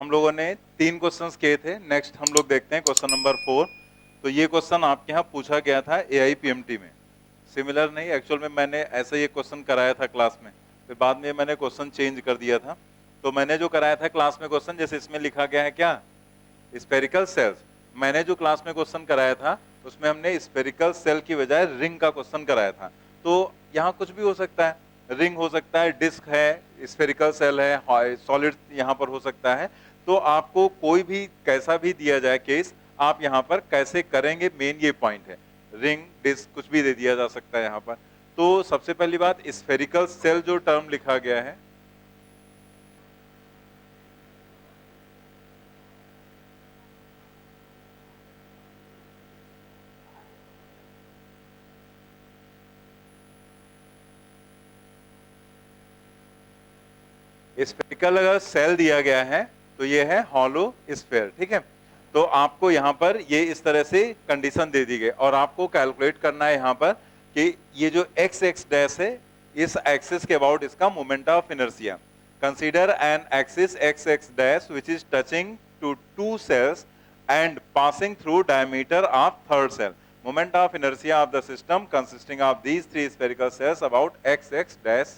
हम लोगों ने 3 क्वेश्चंस किए थे। नेक्स्ट हम लोग देखते हैं क्वेश्चन नंबर 4। तो ये क्वेश्चन आपके यहाँ पूछा गया था AIPMT में। सिमिलर नहीं, एक्चुअल में मैंने ऐसा ही एक क्वेश्चन कराया था क्लास में, फिर बाद में मैंने क्वेश्चन चेंज कर दिया था। तो मैंने जो कराया था क्लास में क्वेश्चन, जैसे इसमें लिखा गया है क्या, स्फेरिकल सेल्स। मैंने जो क्लास में क्वेश्चन कराया था उसमें हमने स्फेरिकल सेल की बजाय रिंग का क्वेश्चन कराया था। तो यहाँ कुछ भी हो सकता है, रिंग हो सकता है, डिस्क है, स्फेरिकल सेल है, सॉलिड यहाँ पर हो सकता है। तो आपको कोई भी कैसा भी दिया जाए केस, आप यहाँ पर कैसे करेंगे, मेन ये पॉइंट है। रिंग, डिस्क कुछ भी दे दिया जा सकता है यहाँ पर। तो सबसे पहली बात, स्फेरिकल सेल जो टर्म लिखा गया है, स्फेरिकल अगर सेल दिया गया है तो ये है हॉलो स्फेयर, ठीक है। तो आपको यहाँ पर ये इस तरह से कंडीशन दे दी गई और आपको कैलकुलेट करना है यहाँ पर कि ये जो एक्स एक्स डैश है, इस एक्सिस के अबाउट इसका moment of inertia. Consider an axis x x dash which is touching to two cells and passing through diameter of third cell. Moment of inertia of the system consisting of these three spherical cells about x x dash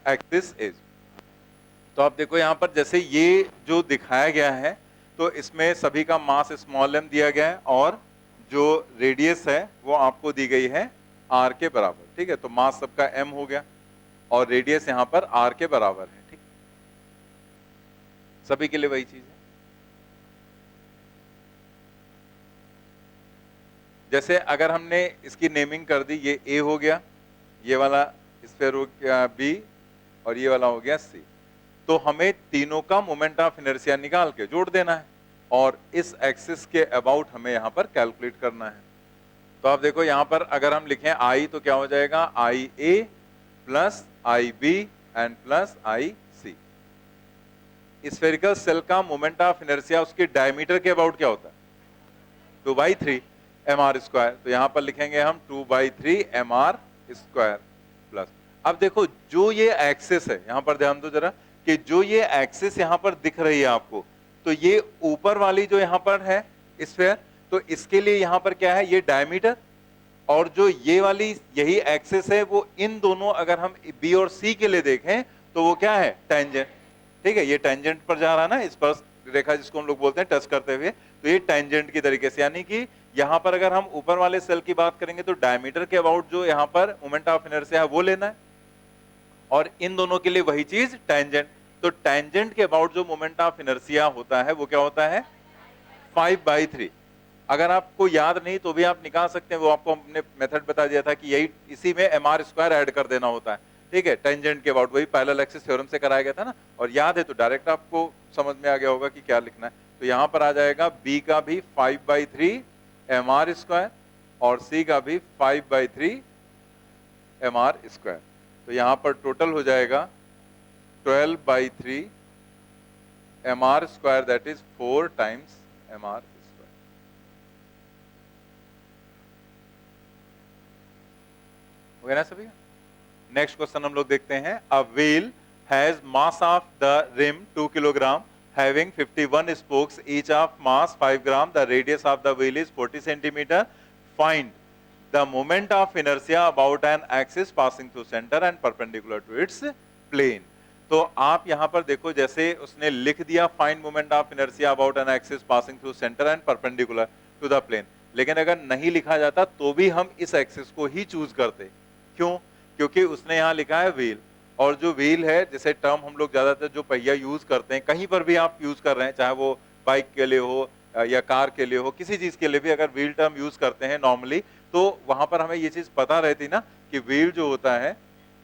axis is. तो आप देखो यहाँ पर जैसे ये जो दिखाया गया है, तो इसमें सभी का मास स्मॉल m दिया गया है और जो रेडियस है वो आपको दी गई है r के बराबर, ठीक है। तो मास सबका m हो गया और रेडियस यहाँ पर r के बराबर है, ठीक। सभी के लिए वही चीज है। जैसे अगर हमने इसकी नेमिंग कर दी, ये A हो गया, ये वाला स्फीयर हो गया B और ये वाला हो गया C, तो हमें तीनों का मोमेंट ऑफ इनर्शिया निकाल के जोड़ देना है और इस एक्सिस के अबाउट हमें यहाँ पर कैलकुलेट करना है। तो आप देखो यहाँ पर अगर हम लिखें I तो क्या हो जाएगा, IA plus IB and plus IC। Spherical shell का मोमेंट ऑफ इनर्शिया उसके डायमीटर के अबाउट क्या होता है, 2/3 mr स्क्वायर। तो यहां पर लिखेंगे हम 2/3 mr स्क्वायर प्लस। अब देखो जो ये एक्सिस है, यहां पर ध्यान दो जरा कि जो ये एक्सिस यहां पर दिख रही है आपको, तो ये ऊपर वाली जो यहां पर है स्फीयर, तो इसके लिए यहां पर क्या है, ये डायमीटर, और जो ये वाली यही एक्सिस है वो इन दोनों अगर हम बी और सी के लिए देखें तो वो क्या है, टेंजेंट, ठीक है। ये टेंजेंट पर जा रहा है ना, स्पर्श रेखा जिसको हम लोग बोलते हैं टच करते हुए, तो ये टेंजेंट की तरीके से, यानी कि यहां पर अगर हम ऊपर वाले सेल की बात करेंगे तो डायमीटर के अबाउट जो यहां पर मोमेंट ऑफ इनर्शिया है वो लेना है, और इन दोनों के लिए वही चीज टेंजेंट। तो टेंजेंट के अबाउट जो मोमेंट ऑफ इनर्शिया होता है वो क्या होता है, 5/3। अगर आपको याद नहीं तो भी आप निकाल सकते हैं, वो आपको हमने मेथड बता दिया था कि यही इसी में mr स्क्वायर ऐड कर देना होता है, ठीक है। टेंजेंट के अबाउट वही पैरेलल एक्सिस थ्योरम से कराया गया था ना, और याद है तो डायरेक्ट आपको समझ में आ गया होगा कि क्या लिखना है। तो यहां पर आ जाएगा b का भी 5/3 mr स्क्वायर और c का भी 5/3 mr स्क्वायर। तो यहां पर टोटल हो जाएगा 12/3 mr square, that is 4 times mr square. हो गया ना सभी? नेक्स्ट क्वेश्चन हम लोग देखते हैं। A wheel has mass of the rim 2 kilogram having 51 spokes each of mass 5 gram. The radius of the wheel is 40 centimeter. Find the moment of inertia about an axis passing through center and perpendicular to its plane. तो आप यहां पर देखो, जैसे उसने लिख दिया find moment of inertia about an axis passing through centre and perpendicular to the plane, लेकिन अगर नहीं लिखा जाता तो भी हम इस एक्सिस को ही चूज करते। क्यों? क्योंकि उसने यहां लिखा है व्हील, और जो व्हील है, जैसे टर्म हम लोग ज्यादातर जो पहिया यूज करते हैं, कहीं पर भी आप यूज कर रहे हैं, चाहे वो बाइक के लिए हो या कार के लिए हो, किसी चीज के लिए भी अगर व्हील टर्म यूज करते हैं नॉर्मली, तो वहां पर हमें ये चीज पता रहती ना कि व्हील जो होता है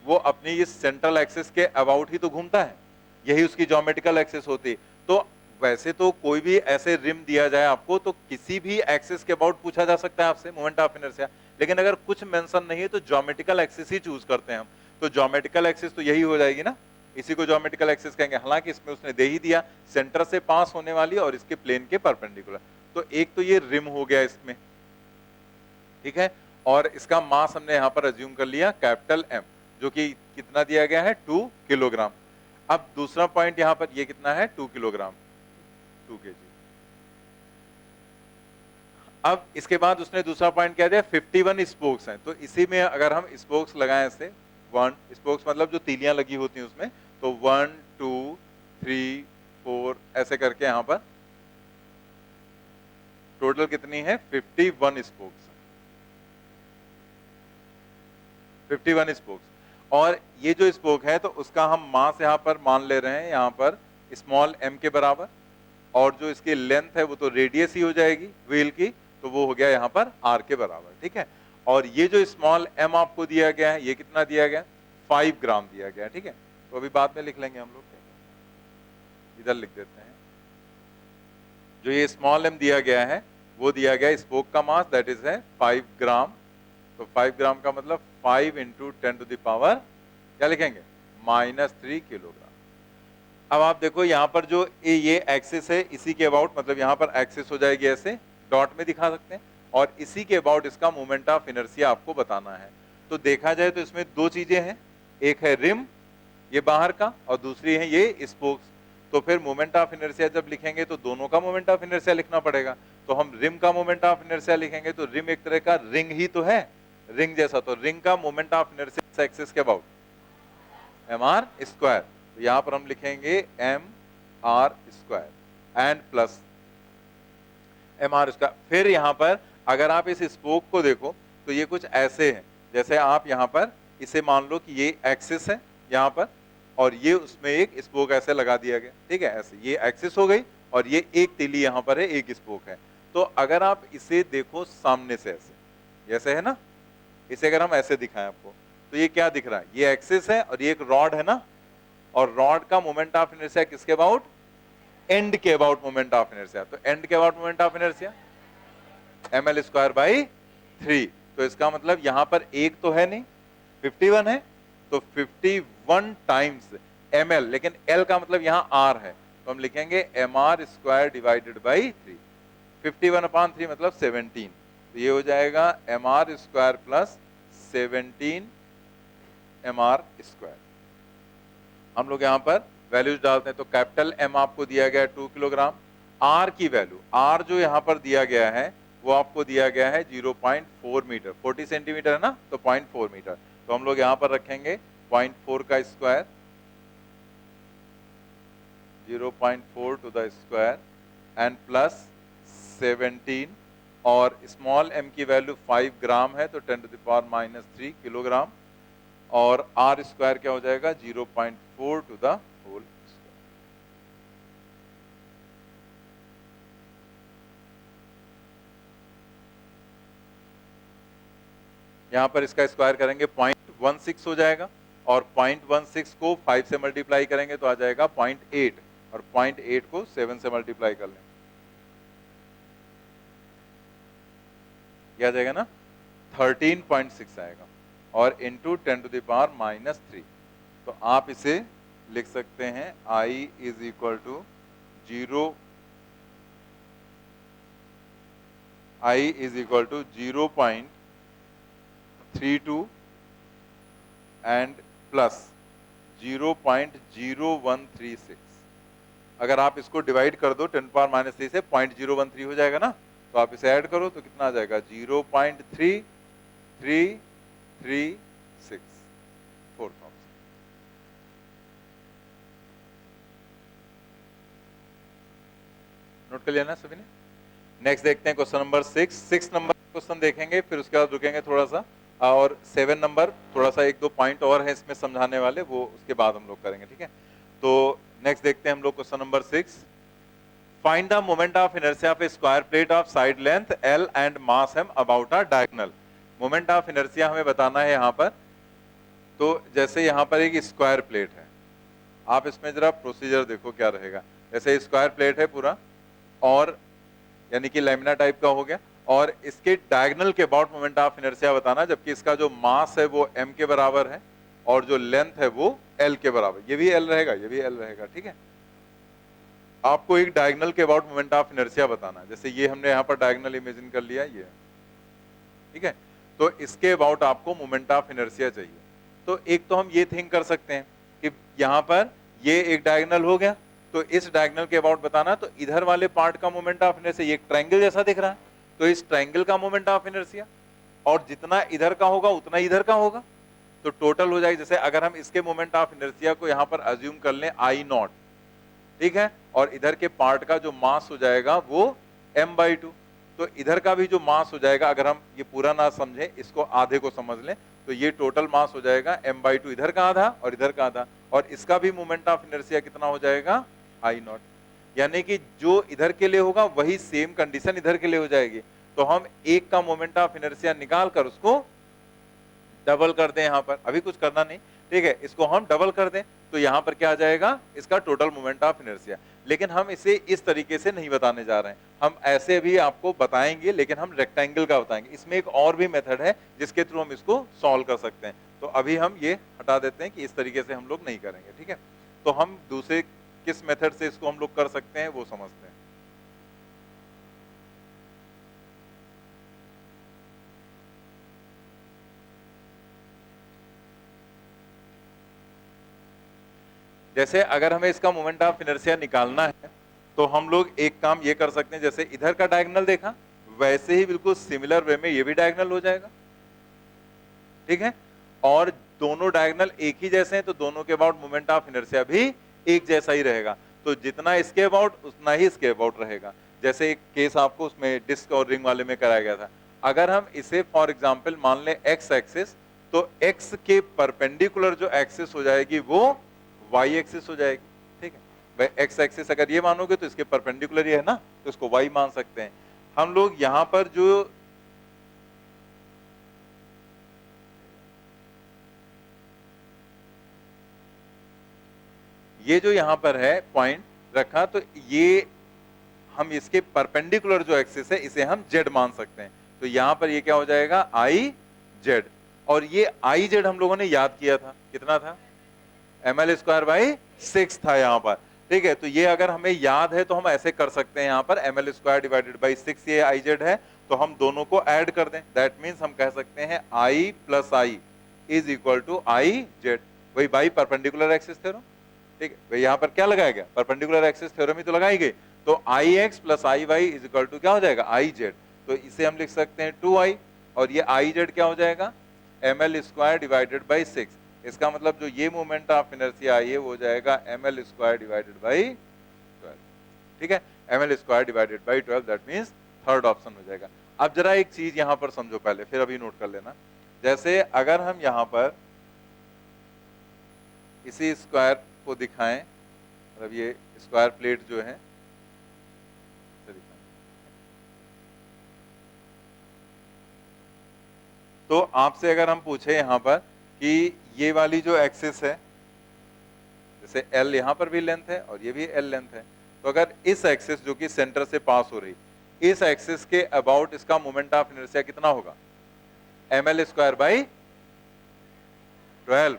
वो अपनी इस सेंट्रल एक्सिस के अबाउट ही तो घूमता है, यही उसकी ज्योमेट्रिकल एक्सिस होती। तो वैसे तो कोई भी ऐसे रिम दिया जाए आपको तो किसी भी एक्सिस के अबाउट पूछा जा सकता है आपसे मोमेंट ऑफ इनर्शिया, लेकिन अगर कुछ मेंशन नहीं है तो ज्योमेट्रिकल एक्सिस ही चूज करते हैं हम। तो ज्योमेट्रिकल एक्सिस तो यही हो जाएगी ना, इसी को ज्योमेट्रिकल एक्सिस कहेंगे। हालांकि इसमें उसने दे ही दिया सेंटर से पास होने वाली और इसके प्लेन के परपेंडिकुलर। तो एक तो ये रिम हो गया इसमें, ठीक है, और इसका मास हमने यहां पर अज्यूम कर लिया कैपिटल M, जो कि कितना दिया गया है, 2 किलोग्राम। अब दूसरा पॉइंट यहां पर ये कितना है 2 किलोग्राम 2 केजी। अब इसके बाद उसने दूसरा पॉइंट क्या दिया 51 स्पोक्स हैं, तो इसी में अगर हम स्पोक्स लगाएं ऐसे 1 स्पोक्स मतलब जो तीलियां लगी होती हैं उसमें, तो 1 2 3 4 ऐसे करके यहां पर टोटल कितनी है 51 स्पोक्स 51 स्पोक्स। और ये जो स्पोक है तो उसका हम मास यहां पर मान ले रहे हैं यहां पर स्मॉल m के बराबर, और जो इसकी लेंथ है वो तो रेडियस ही हो जाएगी व्हील की, तो वो हो गया यहां पर r के बराबर, ठीक है। और ये जो स्मॉल m आपको दिया गया है ये कितना दिया गया 5 ग्राम दिया गया है, ठीक है। तो अभी बाद में लिख लेंगे हम लोग, इधर लिख देते हैं। जो ये स्मॉल m दिया गया है वो दिया गया स्पोक का मास, दैट इज है 5 ग्राम। तो 5 ग्राम का मतलब 5 इंटू 10 टू द पावर क्या लिखेंगे -3 किलोग्राम। अब आप देखो यहाँ पर जो ये एक्सिस है इसी के अबाउट, मतलब यहाँ पर एक्सिस हो जाएगी ऐसे डॉट में दिखा सकते हैं, और इसी के अबाउट इसका मोमेंट ऑफ इनर्शिया आपको बताना है। तो देखा जाए तो इसमें दो चीजें हैं, एक है रिम ये बाहर का, और दूसरी है ये स्पोक्स। तो फिर मोमेंट ऑफ इनर्शिया जब लिखेंगे तो दोनों का मोमेंट ऑफ इनर्शिया लिखना पड़ेगा। तो हम रिम का मोमेंट ऑफ इनर्शिया लिखेंगे तो रिम एक तरह का रिंग ही तो है, रिंग जैसा, तो रिंग का मोमेंट ऑफ इनर्शिया एक्सिस के अबाउट mr स्क्वायर। तो यहां पर हम लिखेंगे mr square and plus mr square. फिर यहां पर अगर आप इस स्पोक को देखो तो ये कुछ ऐसे है, जैसे आप यहां पर इसे मान लो कि ये एक्सिस है यहां पर, और ये उसमें एक स्पोक ऐसे लगा दिया गया, ठीक है। ऐसे ये एक्सिस हो गई और ये एक तीली यहां पर है, एक स्पोक है। तो अगर आप इसे देखो सामने से ऐसे, जैसे है ना, इसे अगर हम ऐसे दिखाएं आपको तो ये क्या दिख रहा है, ये एक्सिस है और ये एक रॉड है ना, और रॉड का मोमेंट ऑफ इनर्शिया किसके अबाउट एंड के अबाउट मोमेंट ऑफ इनर्शिया। तो एंड के about moment of inertia ml square by 3। तो इसका मतलब यहां पर एक तो है नहीं 51 है, तो 51 टाइम्स ml, लेकिन l का मतलब यहां r है, तो हम लिखेंगे mr स्क्वायर डिवाइडेड बाई 3। 51/3 मतलब 17, तो ये हो जाएगा mr square plus 17 mr square. हम लोग यहां पर वैल्यूज डालते हैं, तो कैपिटल M आपको दिया गया है 2 किलोग्राम, R की वैल्यू, R जो यहां पर दिया गया है वो आपको दिया गया है 0.4 मीटर, 40 सेंटीमीटर है ना, तो 0.4 मीटर। तो हम लोग यहां पर रखेंगे 0.4 का square, 0.4 to the square and plus 17, और स्मॉल m की वैल्यू 5 ग्राम है तो 10 टू द पावर -3 किलोग्राम, और r स्क्वायर क्या हो जाएगा 0.4 टू द होल स्क्वायर। यहां पर इसका स्क्वायर करेंगे 0.16 हो जाएगा, और 0.16 को 5 से मल्टीप्लाई करेंगे तो आ जाएगा 0.8, और 0.8 को 7 से मल्टीप्लाई कर लें, क्या आ जाएगा ना 13.6 आएगा, और इंटू 10 टू द पावर -3। तो आप इसे लिख सकते हैं I is equal to 0.32 and plus 0.0136। अगर आप इसको डिवाइड कर दो 10 पावर -3 से 0.013 हो जाएगा ना, तो आप इसे ऐड करो तो कितना आ जाएगा 0.3336 4,000। नोट कर लिया ना सभी ने। नेक्स्ट देखते हैं क्वेश्चन नंबर 6 नंबर क्वेश्चन देखेंगे, फिर उसके बाद रुकेंगे थोड़ा सा, और 7 नंबर थोड़ा सा 1-2 पॉइंट और है इसमें समझाने वाले, वो उसके बाद हम लोग करेंगे, ठीक है। तो नेक्स्ट देखते हैं हम लोग question number 6। Find the moment of inertia of A square plate of side length L and mass m about a diagonal. Moment of inertia हमें बताना है यहाँ पर। तो जैसे यहाँ पर एक स्क्वायर प्लेट है, आप इसमें जरा प्रोसीजर देखो क्या रहेगा। जैसे स्क्वायर प्लेट है पूरा, और यानी कि लैमिना टाइप का हो गया, और इसके डायगोनल के अबाउट मोमेंट ऑफ इनर्शिया बताना, जबकि इसका जो मास है वो m के बराबर है और जो लेंथ है वो L के बराबर, ये भी L रहेगा, ये भी L रहेगा, ठीक है। आपको एक डायगोनल के अबाउट मोमेंट ऑफ इनर्शिया बताना है। जैसे ये हमने यहाँ पर डायगोनल इमेजिन कर लिया, ये ठीक है, तो इसके अबाउट आपको मोमेंट ऑफ इनर्शिया चाहिए। तो एक तो हम ये थिंक कर सकते हैं कि यहाँ पर ये एक डायगोनल हो गया, तो इस डायगोनल के अबाउट बताना, तो इधर वाले पार्ट का मोमेंट ऑफ इनर्शिया, ये एक ट्रायंगल जैसा दिख रहा है, तो इस ट्रायंगल का मोमेंट ऑफ इनर्शिया, और जितना इधर का होगा उतना इधर का होगा, तो टोटल हो जाएगा। जैसे अगर हम इसके मोमेंट ऑफ इनर्शिया को यहां पर अज्यूम कर लें आई नॉट, ठीक है, और इधर के पार्ट का जो मास हो जाएगा वो m/2, तो इधर का भी जो मास हो जाएगा, अगर हम ये पूरा ना समझें, इसको आधे को समझ लें, तो ये टोटल मास हो जाएगा m/2, इधर का आधा और इधर का आधा, और इसका भी मोमेंट ऑफ इनर्शिया कितना हो जाएगा आई नॉट, यानी कि जो इधर के लिए होगा वही सेम कंडीशन इधर के लिए हो जाएगी। तो हम एक का मोमेंट ऑफ इनर्शिया निकाल कर उसको डबल कर दें, यहां पर अभी कुछ करना नहीं, ठीक है, इसको हम डबल कर दें, तो यहां पर क्या आ जाएगा, इसका टोटल मोमेंट ऑफ इनर्शिया। लेकिन हम इसे इस तरीके से नहीं बताने जा रहे हैं, हम ऐसे भी आपको बताएंगे, लेकिन हम रेक्टेंगल का बताएंगे। इसमें एक और भी मेथड है जिसके थ्रू हम इसको सॉल्व कर सकते हैं, तो अभी हम ये हटा देते हैं कि इस तरीके से हम लोग नहीं करेंगे, ठीक है। तो हम दूसरे किस मेथड से इसको हम लोग कर सकते हैं वो समझते हैं। जैसे अगर हमें इसका मोमेंट ऑफ इनर्शिया निकालना है, तो हम लोग एक काम ये कर सकते हैं, जैसे इधर का डायगोनल देखा, वैसे ही बिल्कुल सिमिलर वे में ये भी डायगोनल हो जाएगा, ठीक है, और दोनों डायगोनल एक ही जैसे हैं, तो दोनों के अबाउट मोमेंट ऑफ इनर्शिया भी एक जैसा ही रहेगा, तो जितना इसके अबाउट उतना ही इसके अबाउट रहेगा। जैसे एक केस आपको उसमें डिस्क और रिंग वाले में कराया गया था, अगर हम इसे फॉर एग्जाम्पल मान लें एक्स एक्सिस, तो एक्स के परपेंडिकुलर जो एक्सिस हो जाएगी वो वाई एक्सिस हो जाएगी, ठीक है भाई। एक्स एक्सिस अगर ये मानोगे तो इसके परपेंडिकुलर ही है ना, तो इसको वाई मान सकते हैं हम लोग। यहां पर जो ये जो यहां पर है पॉइंट रखा, तो ये हम इसके परपेंडिकुलर जो एक्सिस है इसे हम जेड मान सकते हैं, तो यहां पर ये क्या हो जाएगा आई जेड, और ये आई जेड हम लोगों ने याद किया था, कितना था, ml²/6 था यहाँ पर, ठीक है। तो ये अगर हमें याद है तो हम ऐसे कर सकते हैं, यहाँ पर ml² / 6 ये आई जेड है, तो हम दोनों को ऐड कर दें, दैट मीन्स हम कह सकते हैं I + I = I जेड, वही बाई परपेंडिकुलर एक्सिस थ्योरम, ठीक है भाई। यहाँ पर क्या लगाया गया, परपेंडिकुलर एक्सिस थ्योरम ही तो लगाई गई, तो IX + IY = क्या हो जाएगा I जेड, तो इसे हम लिख सकते हैं 2I, और ये I जेड क्या हो जाएगा ml² / 6, इसका मतलब जो ये मोमेंट ऑफ इनर्शिया आई है वो हो जाएगा ml² / 12, ठीक है, ml² / 12, that means third option हो जाएगा। अब जरा एक चीज यहां पर समझो पहले, फिर अभी नोट कर लेना। जैसे अगर हम यहां पर इसी स्क्वायर को दिखाएं, मतलब ये स्क्वायर प्लेट जो है, तो आपसे अगर हम पूछे यहां पर कि ये वाली जो एक्सिस है, जैसे L यहां पर भी लेंथ है और ये भी L लेंथ है, तो अगर इस एक्सिस जो कि सेंटर से पास हो रही, इस एक्सिस के अबाउट इसका मोमेंट ऑफ इनर्शिया कितना होगा ml² / 12,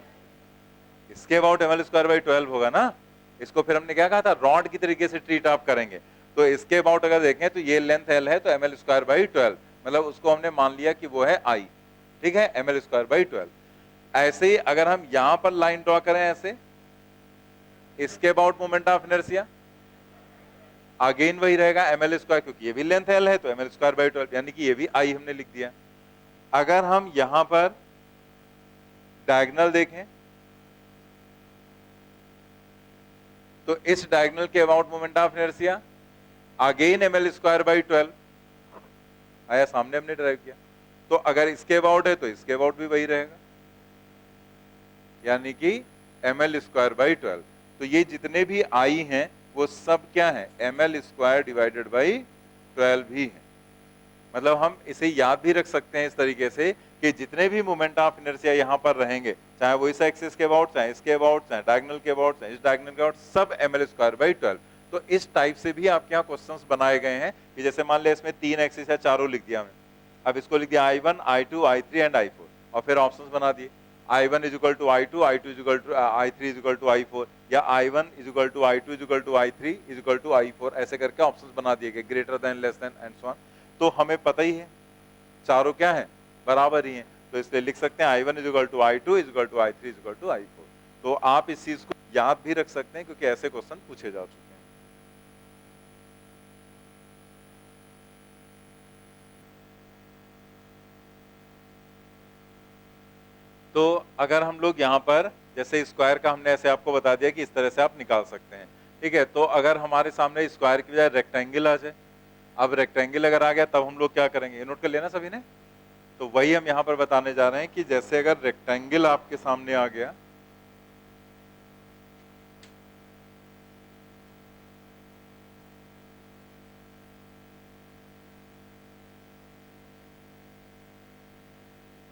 इसके अबाउट ml² / 12 होगा ना। इसको फिर हमने क्या कहा था, रॉड की तरीके से ट्रीट आप करेंगे, तो इसके अबाउट अगर देखें तो ये लेंथ L है, तो ml² / 12, मतलब उसको हमने मान लिया कि वो है I, ठीक है, ml² / 12। ऐसे ही अगर हम यहां पर लाइन ड्रॉ करें ऐसे, इसके about moment of inertia again वही रहेगा ml², क्योंकि ये भी लेंथ L है, तो ml² / 12, यानी कि ये भी I हमने लिख दिया। अगर हम यहां पर डायगोनल देखें, तो इस डायगोनल के about moment of inertia again ml² / 12 आया, सामने हमने ड्राइव किया, तो अगर इसके अबाउट है तो इसके अबाउट भी वही रहेगा, यानी कि ml² / 12। तो ये जितने भी I हैं वो सब क्या है ml² / 12 ही है। मतलब हम इसे याद भी रख सकते हैं इस तरीके से कि जितने भी मोमेंट ऑफ इनर्शिया यहाँ पर रहेंगे, चाहे वो इस एक्सिस के अबाउट, चाहे इसके अबाउट, चाहे डायगोनल के अबाउट, चाहे इस डायगोनल के अबाउट, सब ml² / 12। तो इस टाइप से भी आपके यहाँ क्वेश्चंस बनाए गए हैं कि जैसे मान लिया इसमें 3 एक्सिस है, चारों लिख दिया हमने, अब इसको लिख दिया I1, I2, I3 and I4, और फिर ऑप्शंस बना दिए I1 = I2, I2 = I3 = I4, या I1 = I2 = I3 = I4, ऐसे करके ऑप्शंस बना दिए गए, greater than, less than and so on. तो हमें पता ही है चारों क्या है, बराबर ही हैं, तो इसलिए लिख सकते हैं I1 = I2 = I3 = I4। तो आप इस चीज को याद भी रख सकते हैं क्योंकि ऐसे क्वेश्चन पूछे जा चुके हैं। तो अगर हम लोग यहाँ पर जैसे स्क्वायर का हमने ऐसे आपको बता दिया कि इस तरह से आप निकाल सकते हैं, ठीक है। तो अगर हमारे सामने स्क्वायर की बजाय रेक्टेंगल आ जाए, अब रेक्टेंगल अगर आ गया तब हम लोग क्या करेंगे, ये नोट कर लेना सभी ने। तो वही हम यहाँ पर बताने जा रहे हैं कि जैसे अगर रेक्टेंगल आपके सामने आ गया,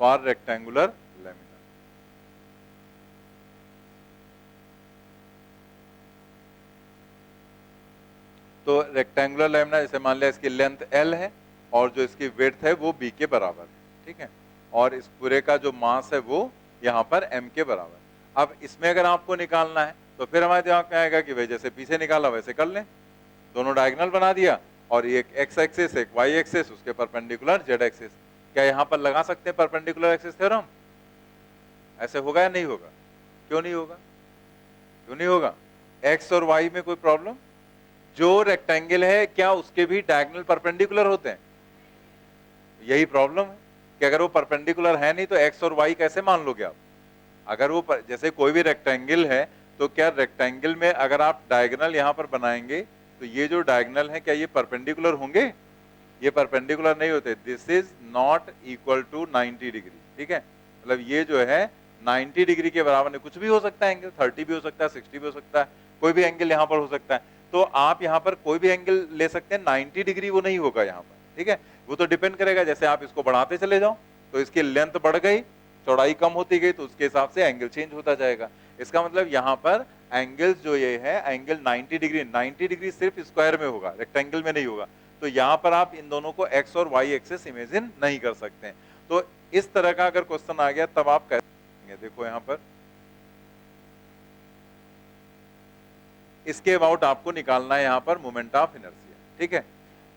फॉर रेक्टेंगुलर लेमिना, तो रेक्टेंगुलर लेमिना जैसे मान लिया इसकी लेंथ L है और जो इसकी विड्थ है वो B के बराबर है, ठीक है। और इस पूरे का जो मास है वो यहाँ पर M के बराबर। अब इसमें अगर आपको निकालना है तो फिर हमारे दिमाग में आएगा कि भाई जैसे पीछे निकाला वैसे कर लें, दोनों डायगोनल बना दिया और एक x एक्सिस एक y एक्सिस, उसके परपेंडिकुलर z एक्सिस। क्या यहाँ पर लगा सकते हैं परपेंडिकुलर एक्सिस थ्योरम? ऐसे होगा या नहीं होगा? क्यों नहीं होगा? क्यों नहीं होगा? x और y में कोई प्रॉब्लम? जो रेक्टेंगल है क्या उसके भी डायगोनल परपेंडिकुलर होते हैं? यही प्रॉब्लम है कि अगर वो परपेंडिकुलर है नहीं तो x और y कैसे मान लोगे आप? अगर वो जैसे कोई भी रेक्टेंगल है तो क्या रेक्टेंगल में अगर आप डायगोनल यहाँ पर बनाएंगे तो ये जो डायगोनल है क्या ये परपेंडिकुलर होंगे? ये परपेंडिकुलर नहीं होते। This is not equal to 90 degree, ठीक है। मतलब ये जो है 90 डिग्री के बराबर नहीं, कुछ भी हो सकता है एंगल, 30 भी हो सकता है, 60 भी हो सकता है, कोई भी एंगल यहाँ पर हो सकता है। तो आप यहाँ पर कोई भी एंगल ले सकते हैं, 90 डिग्री वो नहीं होगा यहाँ पर, ठीक है। वो तो डिपेंड करेगा, जैसे आप इसको बढ़ाते चले जाओ तो इसकी लेंथ बढ़ गई, चौड़ाई कम होती गई तो उसके हिसाब से एंगल चेंज होता जाएगा। इसका मतलब यहाँ पर एंगल्स जो ये है एंगल 90 डिग्री, 90 डिग्री सिर्फ स्क्वायर में होगा, रेक्टेंगल में नहीं होगा। तो यहाँ पर आप इन दोनों को x और y एक्सिस इमेजिन नहीं कर सकते हैं। तो इस तरह का अगर क्वेश्चन आ गया तब आप कैसे करेंगे? देखो यहाँ पर इसके अबाउट आपको निकालना है यहाँ पर मोमेंट ऑफ इनर्शिया, ठीक है।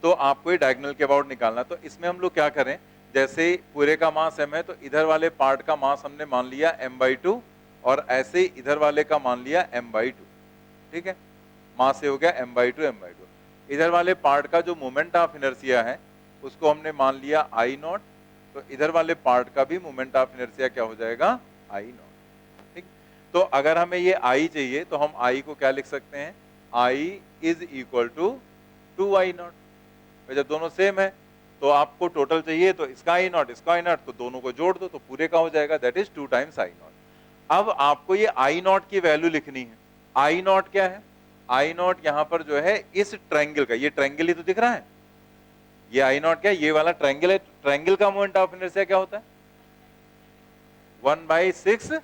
तो आपको ये डायगोनल के अबाउट निकालना। तो इसमें हम लोग क्या करें, जैसे पूरे का मास m है तो इधर वाले पार्ट का मास हमने मान लिया m/2 और ऐसे ही इधर वाले का मान लिया m/2, ठीक है। मास से हो गया m/2 m/2। इधर वाले पार्ट का जो मोमेंट ऑफ इनर्शिया है उसको हमने मान लिया I0, तो इधर वाले पार्ट का भी मोमेंट ऑफ इनर्शिया क्या हो जाएगा, I0, ठीक। तो अगर हमें ये I चाहिए तो हम I को क्या लिख सकते हैं, I is equal to 2I0। जब दोनों सेम है तो आपको टोटल चाहिए तो इसका I0 इसका I0 तो दोनों को जोड़ दो तो पूरे का हो जाएगा, दैट इज 2 टाइम्स I0। अब आपको ये I0 की वैल्यू लिखनी है। I0 क्या है? I0 यहाँ पर जो है इस ट्रायंगल का, ये ट्रायंगल ही तो दिख रहा है, ये I0 क्या है, ये वाला ट्रायंगल है। ट्रायंगल का मोमेंट ऑफ इनर्शिया क्या होता है, 1/6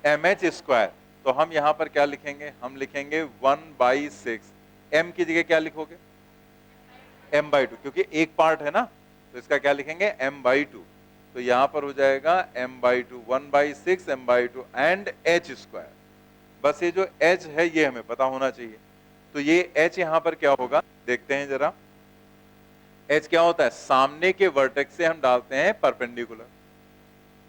mh²। तो हम यहाँ पर क्या लिखेंगे, हम लिखेंगे 1/6, m की जगह क्या लिखोगे, m/2, क्योंकि एक पार्ट है ना तो इसका क्या लिखेंगे, m/2। तो यहाँ पर हो जाएगा m/2, 1/6 m/2 एंड h²। बस ये जो h है ये हमें पता होना चाहिए। तो ये h यहाँ पर क्या होगा देखते हैं जरा। h क्या होता है, सामने के वर्टेक्स से हम डालते हैं परपेंडिकुलर,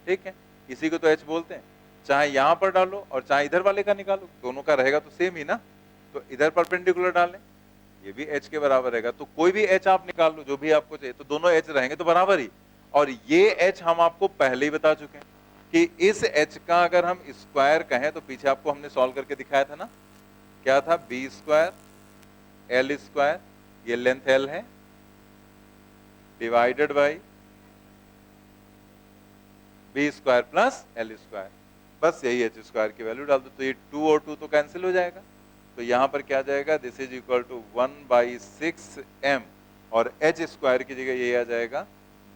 ठीक है। इसी को तो h बोलते हैं। चाहे यहाँ पर डालो और चाहे इधर वाले का निकालो, दोनों का रहेगा तो सेम ही ना। तो इधर परपेंडिकुलर डालें, ये भी h के बराबर रहेगा। तो कोई भी h आप निकाल लो जो भी आपको चाहिए, तो दोनों h रहेंगे तो बराबर ही। और ये h हम आपको पहले ही बता चुके हैं कि इस h का अगर हम स्क्वायर कहें तो पीछे आपको हमने सॉल्व करके दिखाया था ना, क्या था, b² l², ये लेंथ l है, divided by b² plus l²। बस यही h² की वैल्यू डाल दो तो ये 2 और 2 तो कैंसिल हो जाएगा। तो यहाँ पर क्या जाएगा, this is equal to 1/6 m और h² की जगह ये आ जाएगा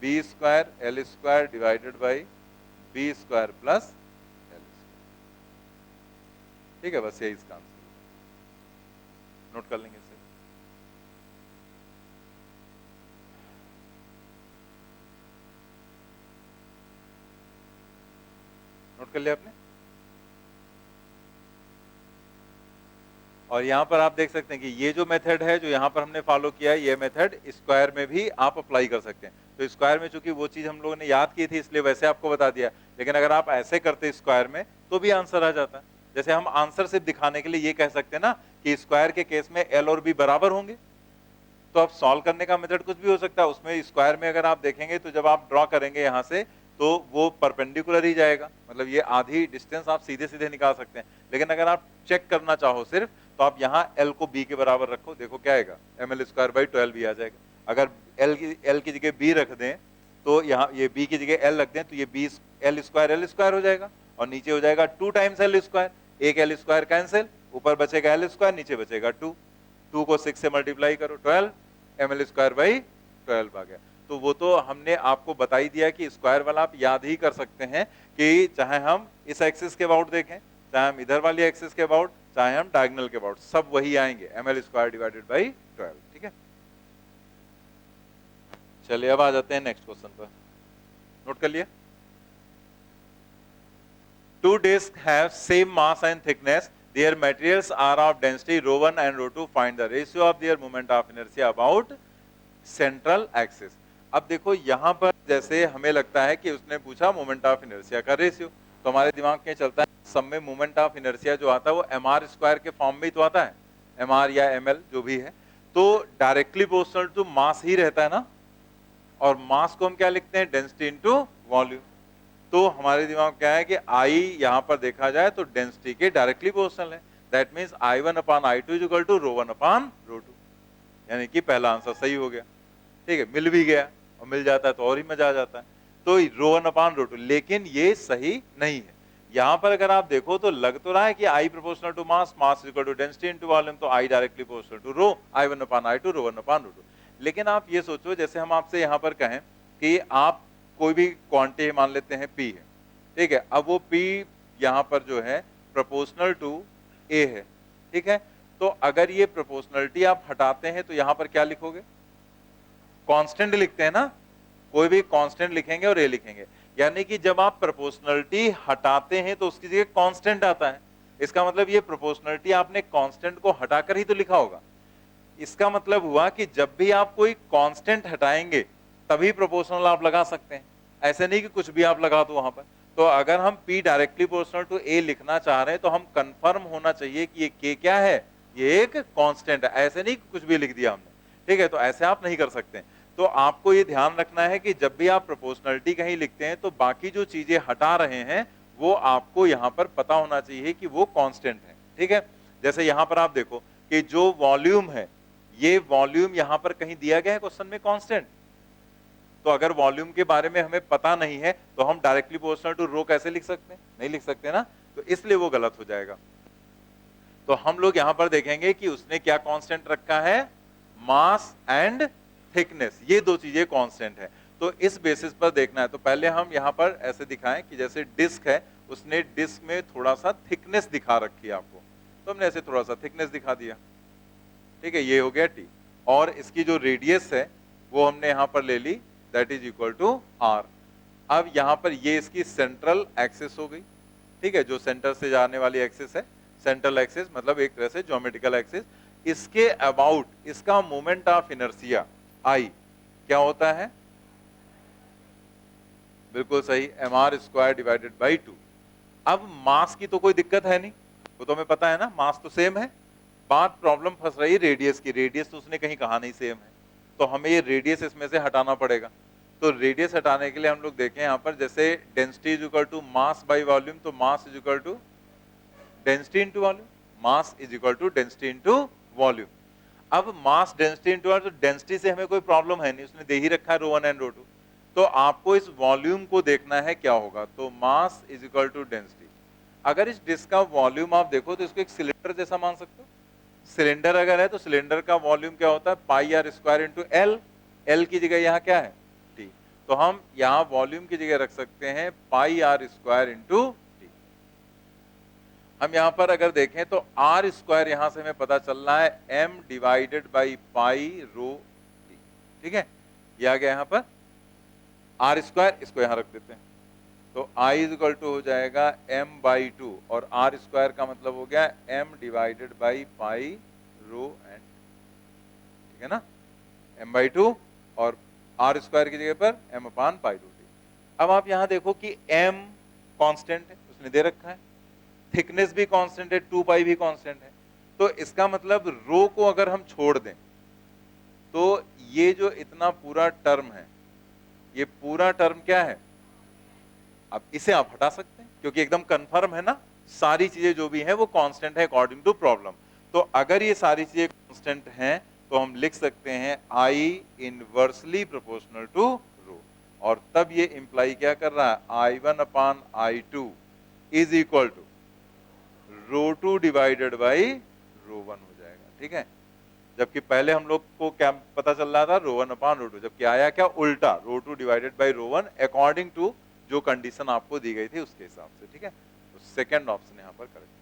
b² l² divided by b² plus l², ठीक है। बस यही इसका आंसर, नोट कर लेंगे इसे। नोट कर लिया आपने। और यहाँ पर आप देख सकते हैं कि ये जो मेथड है जो यहाँ पर हमने फॉलो किया है, ये मेथड स्क्वायर में भी आप अप्लाई कर सकते हैं। तो स्क्वायर में चूंकि वो चीज हम लोगों ने याद की थी इसलिए वैसे आपको बता दिया, लेकिन अगर आप ऐसे करते स्क्वायर में तो भी आंसर आ जाता। जैसे हम आंसर सिर्फ दिखाने के लिए ये कह सकते हैं ना कि स्क्वायर के केस में एल और बी बराबर होंगे, तो अब सॉल्व करने का मेथड कुछ भी हो सकता है। उसमें स्क्वायर में अगर आप देखेंगे तो जब आप ड्रॉ करेंगे यहां से तो वो परपेंडिकुलर ही जाएगा, मतलब ये आधी डिस्टेंस आप सीधे सीधे निकाल सकते हैं। लेकिन अगर आप चेक करना चाहो सिर्फ, तो आप यहाँ एल को बी के बराबर रखो, देखो क्या आएगा, ml स्क्वायर बाई 12 भी आ जाएगा। अगर एल की जगह बी रख दें तो यहाँ ये बी की जगह एल रख दें तो ये बी एल स्क्वायर हो जाएगा, और नीचे हो जाएगा 2 टाइम्स एल स्क्वायर, एक एल स्क्वायर कैंसिल, ऊपर बचेगा एल स्क्वायर, नीचे बचेगा 2, 2 को 6 से मल्टीप्लाई करो, 12 ml स्क्वायर बाई 12 आ गया। तो वो तो हमने आपको बता ही दिया कि स्क्वायर वाला आप याद ही कर सकते हैं कि चाहे हम इस एक्सिस के अबाउट देखें, चाहे हम इधर वाली एक्सिस के अबाउट, चाहे हम डायगोनल के अबाउट, सब वही आएंगे, ml स्क्वायर डिवाइडेड बाई 12। ठीक है, चलिए अब आ जाते हैं नेक्स्ट क्वेश्चन पर। नोट कर लिया। Two discs have same mass and thickness. Their materials are of density rho 1 and rho 2. Find the ratio of their moment of inertia about central axis. अब देखो यहां पर जैसे हमें लगता है कि उसने पूछा मोमेंट ऑफ इनर्शिया का रेशियो, तो हमारे दिमाग में चलता है सब में मोमेंट ऑफ इनर्शिया जो आता है वो mr स्क्वायर के फॉर्म में ही तो आता है, mr या ml जो भी है, तो डायरेक्टली प्रोपोर्शनल टू मास ही रहता है ना, और मास को हम क्या लिखते हैं, डेंसिटी इनटू वॉल्यूम। तो हमारे दिमाग में क्या है कि आई यहां पर देखा जाए तो डेंसिटी के डायरेक्टली प्रोपोर्शनल है, that means I1 upon I2 is equal to ρ1 upon ρ2, यानी कि पहला आंसर सही हो गया। ठीक है, मिल भी गया, और मिल जाता है तो और ही मजा आ जाता है, तो ρ1 अपॉन ρ2, लेकिन ये सही नहीं है। यहां पर अगर आप देखो तो लग तो रहा है कि I proportional to mass, mass is equal to density into volume, तो I directly proportional to ρ, I1 upon I2 ρ1 upon ρ2। लेकिन आप ये सोचो, जैसे हम आपसे यहां पर कहें कि आप कोई भी क्वांटिटी मान लेते हैं P है, ठीक है, अब वो P यहां पर जो है प्रोपोर्शनल टू A है, ठीक है, तो अगर ये प्रोपोर्शनलिटी आप हटाते हैं तो यहां पर क्या लिखोगे, कांस्टेंट लिखते हैं ना, कोई भी कांस्टेंट लिखेंगे और A लिखेंगे, यानी कि जब आप प्रोपोर्शनलिटी हटाते हैं तो उसकी जगह कांस्टेंट आता है। इसका मतलब ये प्रोपोर्शनलिटी आपने कांस्टेंट को हटाकर ही तो लिखा होगा। इसका मतलब हुआ कि जब भी आप कोई कांस्टेंट हटाएंगे तभी प्रोपोर्शनल आप लगा सकते हैं, ऐसे नहीं कि कुछ भी आप लगा दो वहां पर। तो अगर हम P directly proportional to A लिखना चाह रहे हैं तो हम कंफर्म होना चाहिए कि ये K क्या है, ये एक कांस्टेंट है, ऐसे नहीं कि कुछ भी लिख दिया हमने। ठीक है, तो ऐसे आप नहीं कर सकते। तो आपको ये ध्यान रखना है कि जब भी आप प्रोपोर्शनलिटी कहीं लिखते हैं तो बाकी जो चीजें हटा रहे हैं वो आपको यहाँ पर पता होना चाहिए कि वो कांस्टेंट है। ठीक है, जैसे यहाँ पर आप देखो कि जो वॉल्यूम है, ये वॉल्यूम यहाँ पर कहीं दिया गया है क्वेश्चन में कांस्टेंट, तो अगर वॉल्यूम के बारे में हमें पता नहीं है तो हम डायरेक्टली प्रोपोर्शनल टू रो कैसे लिख सकते हैं, नहीं लिख सकते ना, तो इसलिए वो गलत हो जाएगा। तो हम लोग यहां पर देखेंगे कि उसने क्या कांस्टेंट रखा है, मास एंड थिकनेस, ये दो चीजें कांस्टेंट है। तो इस बेसिस पर देखना है, तो पहले हम यहां पर ऐसे दिखाएं कि जैसे डिस्क है, उसने डिस्क में थोड़ा सा थिकनेस दिखा रखी है आपको, तो हमने ऐसे थोड़ा सा थिकनेस दिखा दिया। ठीक है, ये हो गया T, और इसकी जो रेडियस है वो हमने यहां पर ले ली, that is equal to R। अब यहां पर ये इसकी सेंट्रल एक्सिस हो गई, ठीक है, जो सेंटर से जाने वाली एक्सिस है, सेंट्रल एक्सिस मतलब एक तरह से ज्योमेट्रिकल एक्सिस। इसके अबाउट इसका मोमेंट ऑफ इनर्शिया I क्या होता है, बिल्कुल सही, mr स्क्वायर डिवाइडेड बाई 2। अब मास की तो कोई दिक्कत है नहीं, वो तो हमें पता है ना, मास तो सेम है। बात प्रॉब्लम फंस रही है रेडियस की, रेडियस तो उसने कहीं कहा नहीं सेम है, तो हमें ये रेडियस इसमें से हटाना पड़ेगा। तो रेडियस हटाने के लिए हम लोग देखें यहाँ पर, जैसे density is equal to mass by volume, तो mass is equal to density into volume, mass is equal to density into volume. अब मास डेंसिटी इनटू वॉल्यूम, तो डेंसिटी से हमें कोई प्रॉब्लम है नहीं, उसने दे ही रखा है ρ1 एंड ρ2, तो आपको इस वॉल्यूम को देखना है क्या होगा, तो mass is equal to density. अगर इस डिस्क का वॉल्यूम आप देखो तो इसको एक सिलेंडर जैसा मान सकते हो, सिलेंडर अगर है तो सिलेंडर का वॉल्यूम क्या होता है, pi R square into L, L की जगह यहाँ क्या है टी, तो हम यहाँ वॉल्यूम की जगह रख सकते हैं पाई आर स्क्वायर इंटू टी। हम यहाँ पर अगर देखें तो आर स्क्वायर यहाँ से हमें पता चल रहा है m divided by pi rho t. ठीक है, ये आ गया यहाँ पर आर स्क्वायर, इसको यहाँ रख देते हैं, तो आई इज इक्वल टू हो जाएगा m बाई 2, और आर स्क्वायर का मतलब हो गया m divided by pi rho and, ठीक है ना, m बाई 2 और आर स्क्वायर की जगह पर m अपान पाई रो टी। अब आप यहां देखो कि m कांस्टेंट है, उसने दे रखा है, थिकनेस भी कांस्टेंट है, 2 पाई भी कांस्टेंट है। तो इसका मतलब रो को अगर हम छोड़ दें तो ये जो इतना पूरा टर्म है, ये पूरा टर्म क्या है? अब इसे आप हटा सकते हैं क्योंकि एकदम कंफर्म है ना, सारी चीजें जो भी हैं वो कांस्टेंट है अकॉर्डिंग टू प्रॉब्लम। तो अगर ये सारी चीजें कांस्टेंट हैं तो हम लिख सकते हैं I inversely proportional to rho, और तब ये इंप्लाई क्या कर रहा है? I1 upon I2 is equal to रो2 डिवाइडेड बाई रो1 हो जाएगा। ठीक है, जबकि पहले हम लोग को क्या पता चल रहा था? रो1 अपॉन रो2, जबकि आया क्या? उल्टा, रो2 डिवाइडेड बाई रो1 अकॉर्डिंग टू जो कंडीशन आपको दी गई थी उसके हिसाब से। ठीक है, तो सेकंड ऑप्शन यहां पर करेक्ट।